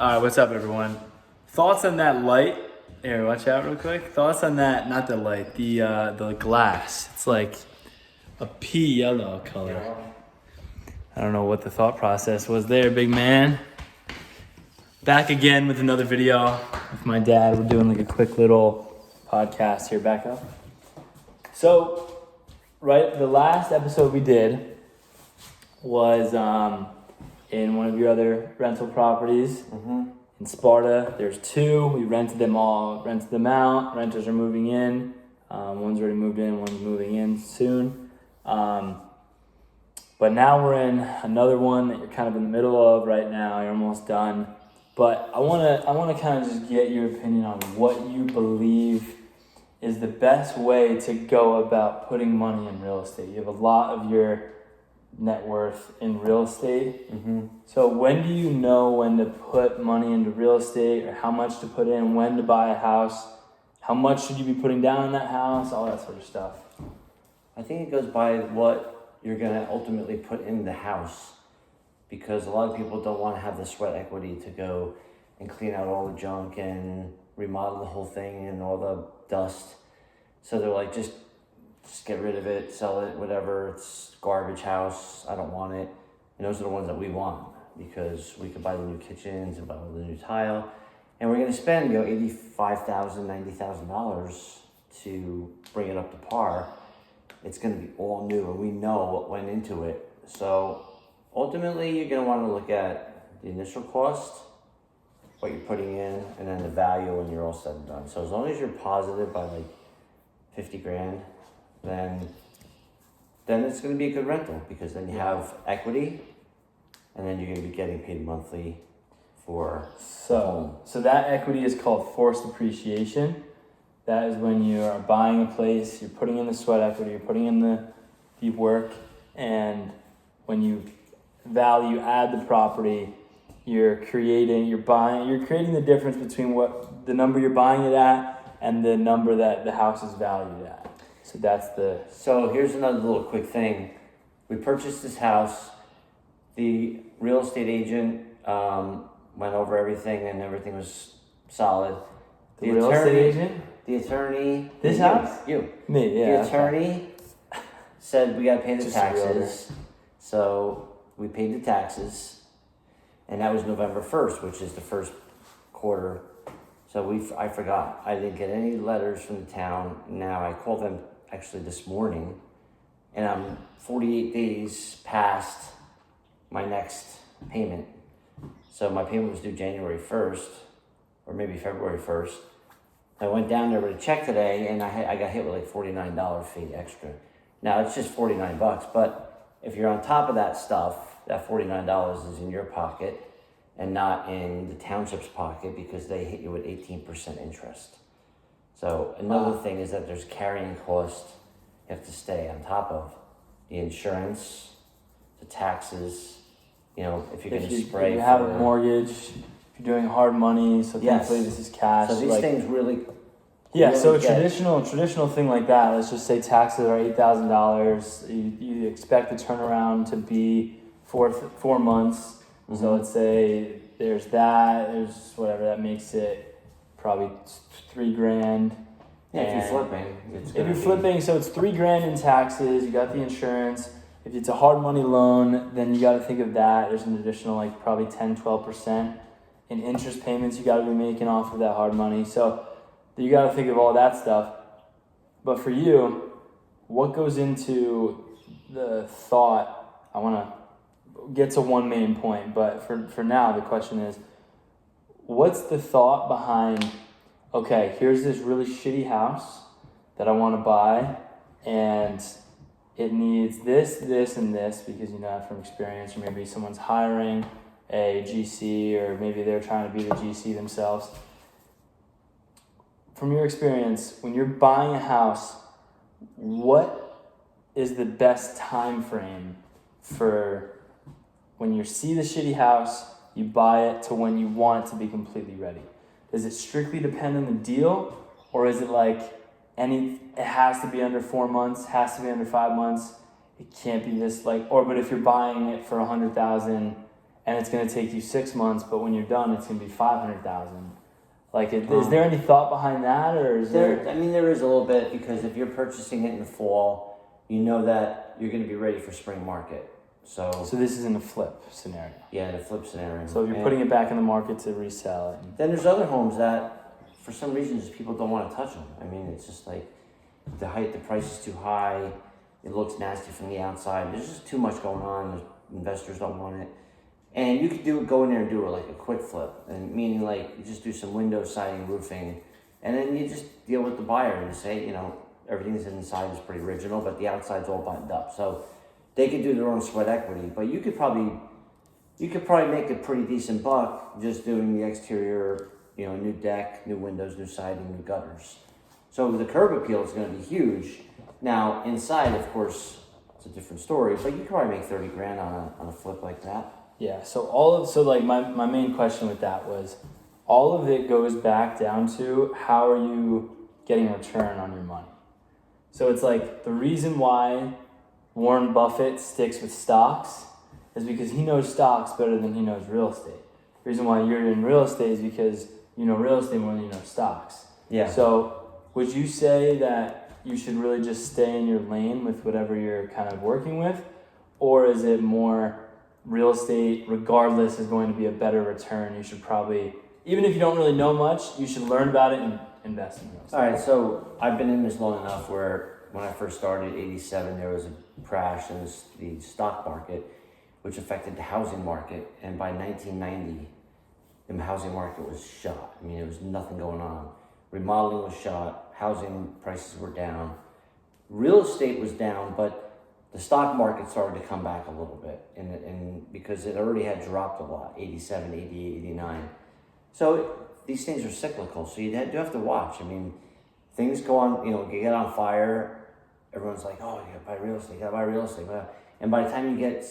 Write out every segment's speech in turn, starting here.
All right, what's up, everyone? Thoughts on that light? Here, watch out real quick. Thoughts on that? Not the light, the glass. It's like a pea yellow color. I don't know what the thought process was there, big man. Back again with another video with my dad. We're doing like a quick little podcast here. Back up. So, right, the last episode we did was in one of your other rental properties in Sparta. There's two. We rented them out. Renters are moving in. One's already moved in. One's moving in soon. But now we're in another one that you're kind of in the middle of right now. You're almost done. But I wanna kind of just get your opinion on what you believe is the best way to go about putting money in real estate. You have a lot of your net worth in real estate. So when do you know when to put money into real estate, or how much to put in, when to buy a house, how much should you be putting down in that house, all that sort of stuff? I think it goes by what you're going to ultimately put in the house, because a lot of people don't want to have the sweat equity to go and clean out all the junk and remodel the whole thing and all the dust. So they're like, just get rid of it, sell it, whatever. It's garbage house. I don't want it. And those are the ones that we want, because we could buy the new kitchens and buy the new tile. And we're going to spend, $85,000, $90,000 to bring it up to par. It's going to be all new, and we know what went into it. So ultimately, you're going to want to look at the initial cost, what you're putting in, and then the value when you're all said and done. So as long as you're positive by like 50 grand, then it's going to be a good rental, because then you have equity, and then you're going to be getting paid monthly for the home. So that equity is called forced appreciation. That is when you are buying a place, you're putting in the sweat equity, you're putting in the work, and when you value add the property, you're creating the difference between what the number you're buying it at and the number that the house is valued at. So that's So here's another little quick thing. We purchased this house. The real estate agent went over everything, and everything was solid. the real estate agent. The attorney. This house? You. Me, yeah. The attorney said we got to pay the Just taxes. So we paid the taxes. And that was November 1st, which is the first quarter. So I forgot. I didn't get any letters from the town. Now I called them actually this morning, and I'm 48 days past my next payment. So my payment was due January 1st, or maybe February 1st. I went down there with a check today, and I got hit with like $49 fee extra. Now it's just $49, but if you're on top of that stuff, that $49 is in your pocket and not in the township's pocket, because they hit you with 18% interest. So another thing is that there's carrying cost you have to stay on top of. The insurance, the taxes, if you're going to spray. If you have a mortgage, if you're doing hard money, so thankfully this is cash. So these things really... Yeah, so a traditional thing like that, let's just say taxes are $8,000. You expect the turnaround to be 4 months. So let's say there's there's whatever, that makes it probably $3,000. Yeah, if you're flipping, so it's $3,000 in taxes. You got the insurance. If it's a hard money loan, then you got to think of that. There's an additional like probably 10-12% in interest payments you got to be making off of that hard money. So you got to think of all that stuff. But for you, what goes into the thought? I want to get to one main point, but for now, the question is, what's the thought behind, okay, here's this really shitty house that I want to buy, and it needs this, this, and this, because you know that from experience, or maybe someone's hiring a GC, or maybe they're trying to be the GC themselves. From your experience, when you're buying a house, what is the best time frame for when you see the shitty house, you buy it, to when you want it to be completely ready? Does it strictly depend on the deal, or is it like it has to be under 4 months, has to be under 5 months, it can't be this but if you're buying it for $100,000 and it's going to take you 6 months, but when you're done, it's going to be 500,000. Like, is there any thought behind that, or is there? I mean, there is a little bit, because if you're purchasing it in the fall, you know that you're going to be ready for spring market. So this isn't a flip scenario. Yeah, the flip scenario. So if you're putting it back in the market to resell it. Then there's other homes that, for some reason, just people don't want to touch them. I mean, it's just like the price is too high. It looks nasty from the outside. There's just too much going on. Investors don't want it. And you could go in there and do it like a quick flip, and meaning like you just do some window siding, roofing, and then you just deal with the buyer and say, everything's inside is pretty original, but the outside's all buttoned up. So they could do their own sweat equity, but you could probably make a pretty decent buck just doing the exterior, new deck, new windows, new siding, new gutters. So the curb appeal is going to be huge. Now inside, of course, it's a different story, but you could probably make 30 grand on a flip like that. Yeah. So my main question with that was, all of it goes back down to how are you getting a return on your money. So it's like the reason why Warren Buffett sticks with stocks is because he knows stocks better than he knows real estate. The reason why you're in real estate is because you know real estate more than you know stocks. Yeah. So would you say that you should really just stay in your lane with whatever you're kind of working with? Or is it more real estate, regardless, is going to be a better return? You should probably, even if you don't really know much, you should learn about it and invest in real estate. All right, so I've been in this long enough where when I first started, 87, there was a crash in the stock market, which affected the housing market. And by 1990, the housing market was shot. I mean, there was nothing going on. Remodeling was shot. Housing prices were down. Real estate was down, but the stock market started to come back a little bit, and because it already had dropped a lot, 87, 88, 89. So these things are cyclical, so you do have to watch. I mean, things go on, you get on fire, everyone's like, oh, you gotta buy real estate. And by the time you get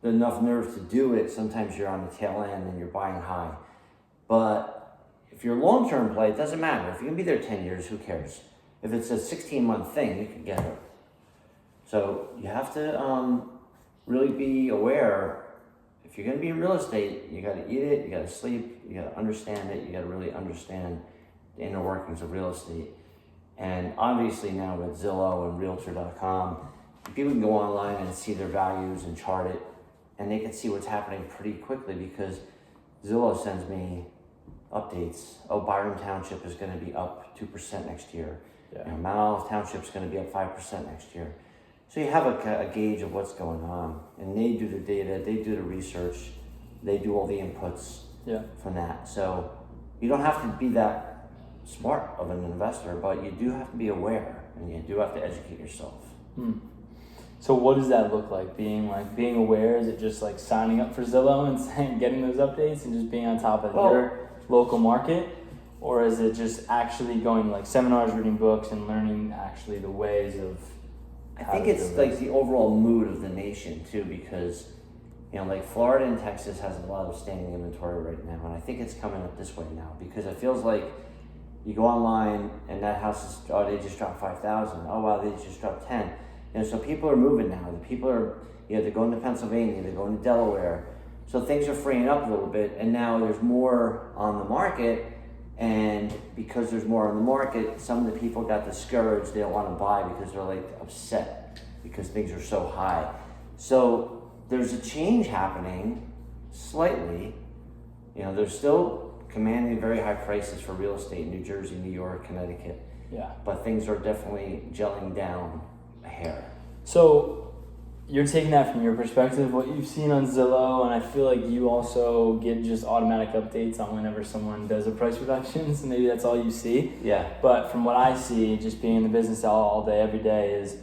enough nerve to do it, sometimes you're on the tail end and you're buying high. But if you're a long-term play, it doesn't matter. If you can be there 10 years, who cares? If it's a 16-month thing, you can get it. So you have to really be aware. If you're going to be in real estate, you got to eat it, you got to sleep, you got to understand it, you got to really understand the inner workings of real estate. And obviously now with Zillow and Realtor.com, people can go online and see their values and chart it, and they can see what's happening pretty quickly because Zillow sends me updates. Oh, Byron Township is going to be up 2% next year. Yeah. Mount Olive Township is going to be up 5% next year. So you have a gauge of what's going on, and they do the data, they do the research, they do all the inputs from that. So you don't have to be that smart of an investor, but you do have to be aware, and you do have to educate yourself. So what does that look like? Being aware? Is it just like signing up for Zillow and getting those updates and just being on top of your local market? Or is it just actually going like seminars, reading books, and learning actually the ways of? I think it's like the overall mood of the nation too, because like Florida and Texas has a lot of standing inventory right now, and I think it's coming up this way now because it feels like you go online and that house is they just dropped 5,000. Oh wow, they just dropped 10. So people are moving now. The people are they're going to Pennsylvania, they're going to Delaware, so things are freeing up a little bit, and now there's more on the market. And because there's more on the market, some of the people got discouraged. They don't want to buy because they're like upset because things are so high. So there's a change happening slightly. They're still commanding very high prices for real estate in New Jersey, New York, Connecticut. Yeah. But things are definitely gelling down a hair. So you're taking that from your perspective, what you've seen on Zillow, and I feel like you also get just automatic updates on whenever someone does a price reduction, so maybe that's all you see. Yeah. But from what I see, just being in the business all day, every day, is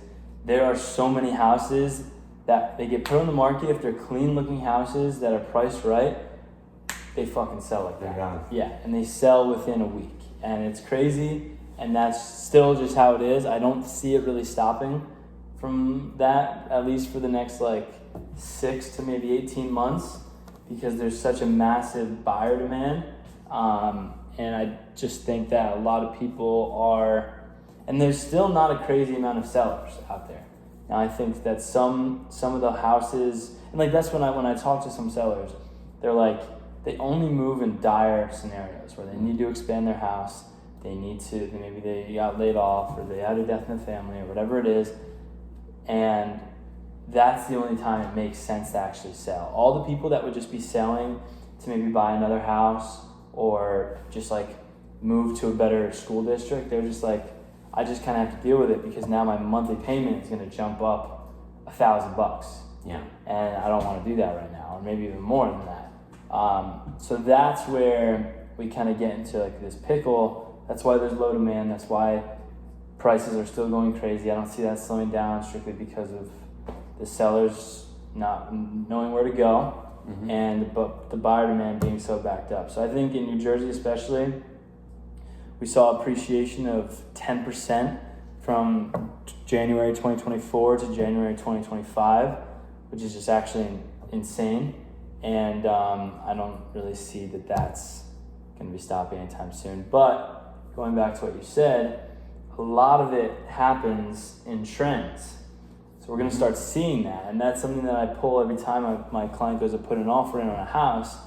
there are so many houses that they get put on the market. If they're clean looking houses that are priced right, they fucking sell like that. They're gone. Yeah, and they sell within a week. And it's crazy, and that's still just how it is. I don't see it really stopping from that, at least for the next 6 to maybe 18 months, because there's such a massive buyer demand. And I just think that a lot of people are, and there's still not a crazy amount of sellers out there. Now I think that some of the houses, and that's when I talk to some sellers, they're like, they only move in dire scenarios where they need to expand their house, maybe they got laid off or they had a death in the family or whatever it is, and that's the only time it makes sense to actually sell. All the people that would just be selling to maybe buy another house or just like move to a better school district, they're just like, I just kind of have to deal with it because now my monthly payment is going to jump up $1,000. Yeah. And I don't want to do that right now, or maybe even more than that. So that's where we kind of get into like this pickle. That's why there's low demand. That's why prices are still going crazy. I don't see that slowing down strictly because of the sellers not knowing where to go, and but the buyer demand being so backed up. So I think in New Jersey especially, we saw appreciation of 10% from January 2024 to January 2025, which is just actually insane. And I don't really see that that's going to be stopping anytime soon. But going back to what you said, a lot of it happens in trends. So we're going to start seeing that. And that's something that I pull every time my client goes to put an offer in on a house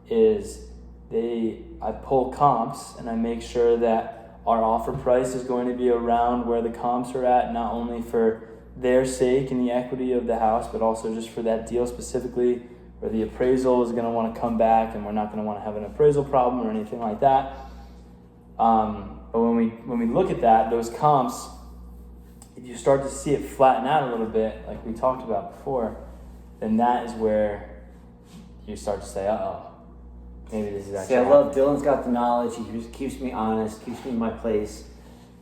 is I pull comps and I make sure that our offer price is going to be around where the comps are at, not only for their sake and the equity of the house, but also just for that deal specifically, where the appraisal is going to want to come back and we're not going to want to have an appraisal problem or anything like that. But when we look at that, those comps, if you start to see it flatten out a little bit, like we talked about before, then that is where you start to say, maybe this is actually See, I love Dylan's got the knowledge. He just keeps me honest, keeps me in my place.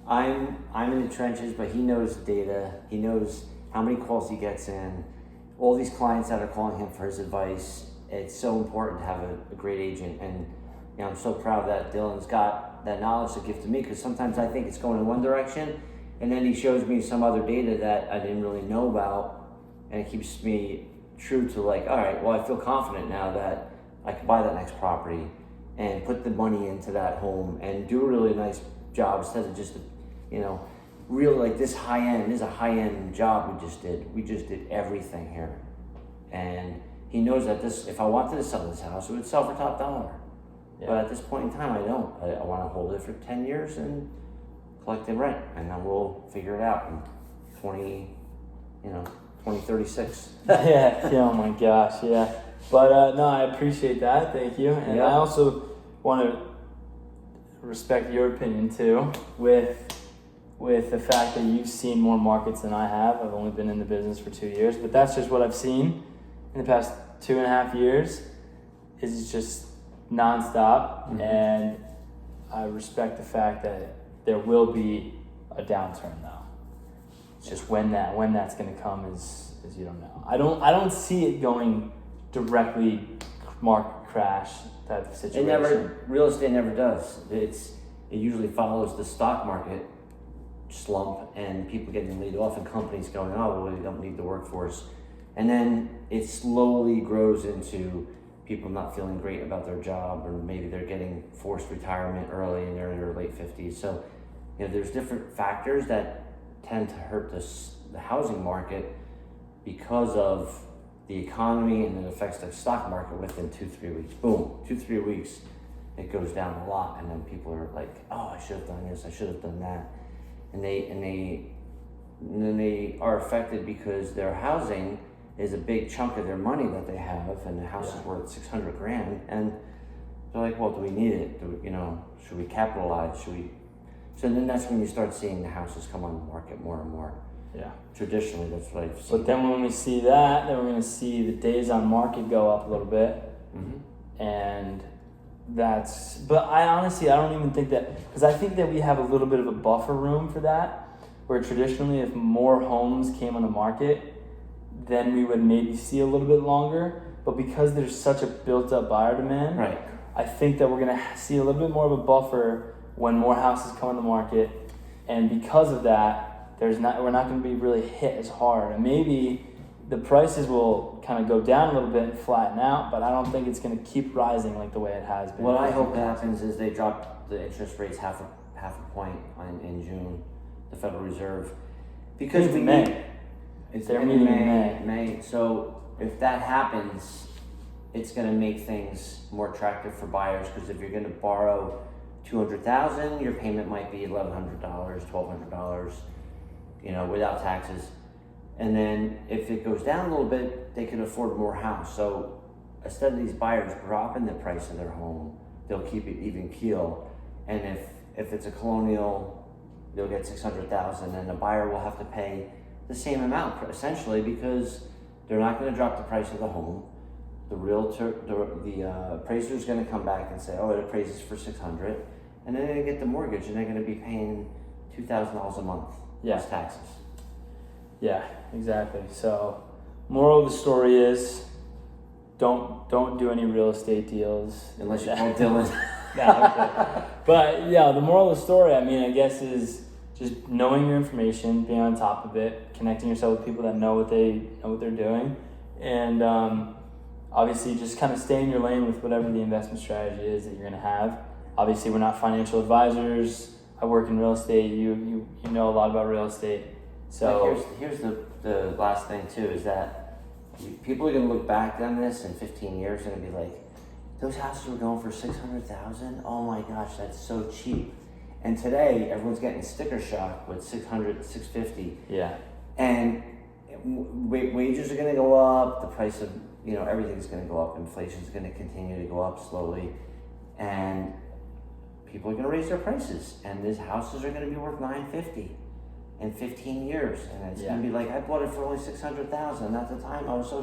I'm in the trenches, but he knows the data. He knows how many calls he gets in. All these clients that are calling him for his advice. It's so important to have a great agent, and I'm so proud that Dylan's got that knowledge to give to me, because sometimes I think it's going in one direction, and then he shows me some other data that I didn't really know about, and it keeps me true to like, all right, well, I feel confident now that I can buy that next property and put the money into that home and do a really nice job instead of just, really like this is a high-end job we just did everything here. And he knows that if I wanted to sell this house, it would sell for top dollar. Yeah. But at this point in time, I don't. I want to hold it for 10 years and collect the rent, and then we'll figure it out in 2036. Yeah, oh my gosh, yeah. But no, I appreciate that. Thank you. And I also want to respect your opinion too, with the fact that you've seen more markets than I have. I've only been in the business for 2 years, but that's just what I've seen in the past 2.5 years. Is just nonstop, and I respect the fact that there will be a downturn though. It's just when that's going to come is you don't know. I don't see it going directly market crash type of situation. Real estate never does. It usually follows the stock market slump and people getting laid off and companies going, oh, well, we don't need the workforce. And then it slowly grows into people not feeling great about their job, or maybe they're getting forced retirement early and they're in their late 50s. So, there's different factors that tend to hurt the housing market because of the economy, and it affects the stock market within 2-3 weeks. Boom, 2-3 weeks, it goes down a lot, and then people are like, "Oh, I should have done this. I should have done that," and then they are affected because their housing is a big chunk of their money that they have, and the house is worth $600,000, and they're like, "Well, do we need it? Should we capitalize? Should we?" So then that's when you start seeing the houses come on the market more and more. Yeah. Traditionally, that's what I've seen. But then when we see that, then we're going to see the days on market go up a little bit. And but I don't even think that, because I think that we have a little bit of a buffer room for that, where traditionally if more homes came on the market, then we would maybe see a little bit longer. But because there's such a built up buyer demand, right, I think that we're going to see a little bit more of a buffer when more houses come on the market. And because of that, we're not going to be really hit as hard, and maybe the prices will kind of go down a little bit and flatten out, but I don't think it's going to keep rising like the way it has been. What I hope happens is they drop the interest rates half a point in June, the Federal Reserve, because we May. need. It's They're meeting in May. So if that happens, it's going to make things more attractive for buyers, because if you're going to borrow $200,000, your payment might be $1,100, $1,200, you know, without taxes. And then if it goes down a little bit, they can afford more house. So instead of these buyers dropping the price of their home, they'll keep it even keel. And if it's a colonial, they'll get $600,000, and the buyer will have to pay the same amount essentially, because they're not going to drop the price of the home. The realtor, the appraiser is going to come back and say, "Oh, it appraises for $600,000," and then they're going to get the mortgage, and they're going to be paying $2,000 a month plus taxes. Yeah, exactly. So, moral of the story is, don't do any real estate deals Unless you call Dylan. No, okay. But yeah, the moral of the story, I mean, I guess, is just knowing your information, being on top of it, connecting yourself with people that know what they're doing, and obviously just kind of stay in your lane with whatever the investment strategy is that you're going to have. Obviously, we're not financial advisors. I work in real estate. You know a lot about real estate. So Like here's the last thing too, is that people are going to look back on this in 15 years and be like, those houses were going for $600,000. Oh my gosh, that's so cheap. And today, everyone's getting sticker shock with $600, $650. yeah, And wages are going to go up. The price of, you know, everything's going to go up. Inflation's going to continue to go up slowly, and people are going to raise their prices. And these houses are going to be worth $950 in 15 years, and it's going to be like, I bought it for only $600,000. At the time, I was so